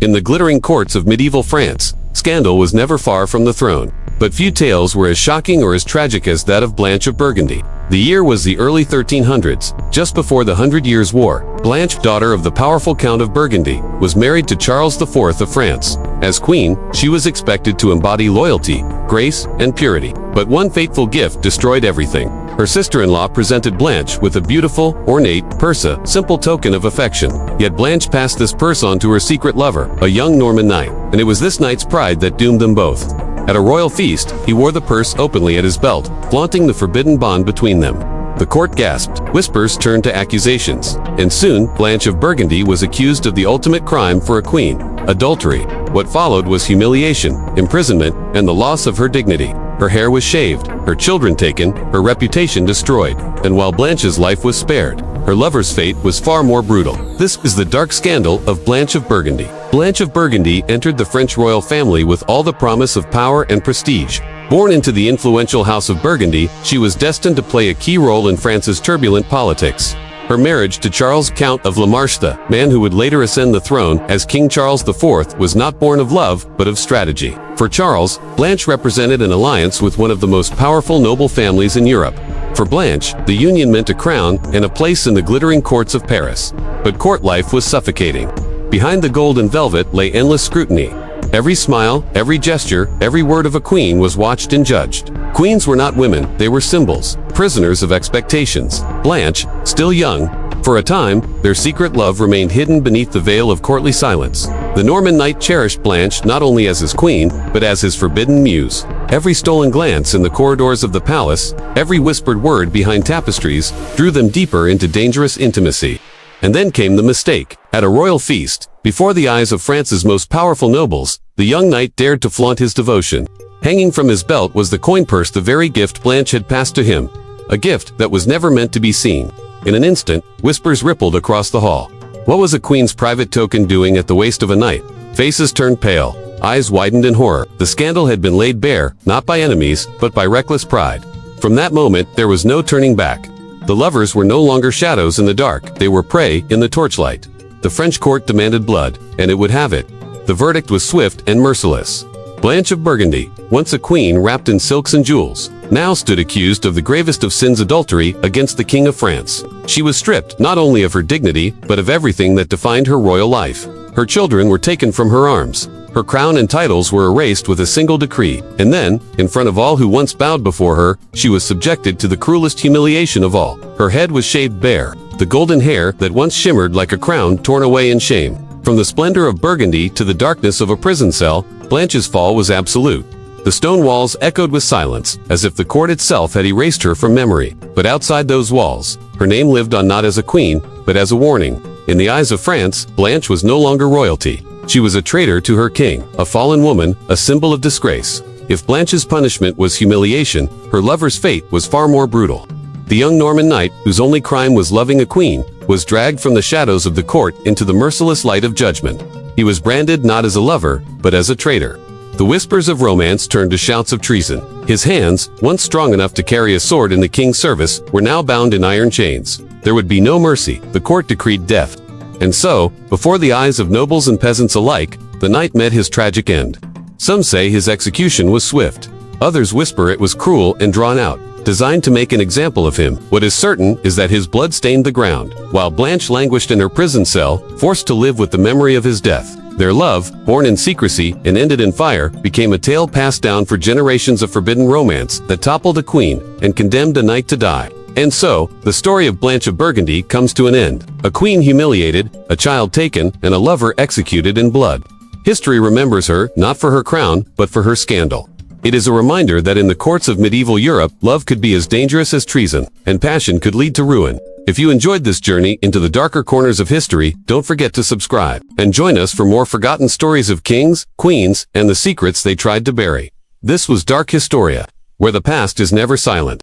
In the glittering courts of medieval France, scandal was never far from the throne. But few tales were as shocking or as tragic as that of Blanche of Burgundy. The year was the early 1300s, just before the 100 Years' War. Blanche, daughter of the powerful Count of Burgundy, was married to Charles IV of France. As queen, she was expected to embody loyalty, grace, and purity. But one fateful gift destroyed everything. Her sister-in-law presented Blanche with a beautiful, ornate purse, a simple token of affection. Yet Blanche passed this purse on to her secret lover, a young Norman knight, and it was this knight's pride that doomed them both. At a royal feast, he wore the purse openly at his belt, flaunting the forbidden bond between them. The court gasped, whispers turned to accusations, and soon Blanche of Burgundy was accused of the ultimate crime for a queen, adultery. What followed was humiliation, imprisonment, and the loss of her dignity. Her hair was shaved, her children taken, her reputation destroyed, and while Blanche's life was spared, her lover's fate was far more brutal. This is the dark scandal of Blanche of Burgundy. Blanche of Burgundy entered the French royal family with all the promise of power and prestige. Born into the influential House of Burgundy, she was destined to play a key role in France's turbulent politics. Her marriage to Charles, Count of La Marche, the man who would later ascend the throne as King Charles IV, was not born of love, but of strategy. For Charles, Blanche represented an alliance with one of the most powerful noble families in Europe. For Blanche, the union meant a crown and a place in the glittering courts of Paris. But court life was suffocating. Behind the golden velvet lay endless scrutiny. Every smile, every gesture, every word of a queen was watched and judged. Queens were not women, they were symbols, prisoners of expectations. Blanche, still young, for a time, their secret love remained hidden beneath the veil of courtly silence. The Norman knight cherished Blanche not only as his queen, but as his forbidden muse. Every stolen glance in the corridors of the palace, every whispered word behind tapestries, drew them deeper into dangerous intimacy. And then came the mistake. At a royal feast, before the eyes of France's most powerful nobles, the young knight dared to flaunt his devotion. Hanging from his belt was the coin purse, the very gift Blanche had passed to him. A gift that was never meant to be seen. In an instant, whispers rippled across the hall. What was a queen's private token doing at the waist of a knight? Faces turned pale, eyes widened in horror. The scandal had been laid bare, not by enemies, but by reckless pride. From that moment, there was no turning back. The lovers were no longer shadows in the dark, they were prey in the torchlight. The French court demanded blood, and it would have it. The verdict was swift and merciless. Blanche of Burgundy, once a queen wrapped in silks and jewels, now stood accused of the gravest of sins, adultery against the King of France. She was stripped not only of her dignity, but of everything that defined her royal life. Her children were taken from her arms. Her crown and titles were erased with a single decree. And then, in front of all who once bowed before her, she was subjected to the cruelest humiliation of all. Her head was shaved bare, the golden hair that once shimmered like a crown torn away in shame. From the splendor of Burgundy to the darkness of a prison cell, Blanche's fall was absolute. The stone walls echoed with silence, as if the court itself had erased her from memory. But outside those walls, her name lived on not as a queen, but as a warning. In the eyes of France, Blanche was no longer royalty. She was a traitor to her king, a fallen woman, a symbol of disgrace. If Blanche's punishment was humiliation, her lover's fate was far more brutal. The young Norman knight, whose only crime was loving a queen, was dragged from the shadows of the court into the merciless light of judgment. He was branded not as a lover, but as a traitor. The whispers of romance turned to shouts of treason. His hands, once strong enough to carry a sword in the king's service, were now bound in iron chains. There would be no mercy. The court decreed death. And so, before the eyes of nobles and peasants alike, the knight met his tragic end. Some say his execution was swift. Others whisper it was cruel and drawn out, designed to make an example of him. What is certain is that his blood stained the ground, while Blanche languished in her prison cell, forced to live with the memory of his death. Their love, born in secrecy and ended in fire, became a tale passed down for generations of forbidden romance that toppled a queen and condemned a knight to die. And so, the story of Blanche of Burgundy comes to an end. A queen humiliated, a child taken, and a lover executed in blood. History remembers her, not for her crown, but for her scandal. It is a reminder that in the courts of medieval Europe, love could be as dangerous as treason, and passion could lead to ruin. If you enjoyed this journey into the darker corners of history, don't forget to subscribe, and join us for more forgotten stories of kings, queens, and the secrets they tried to bury. This was Dark Historia, where the past is never silent.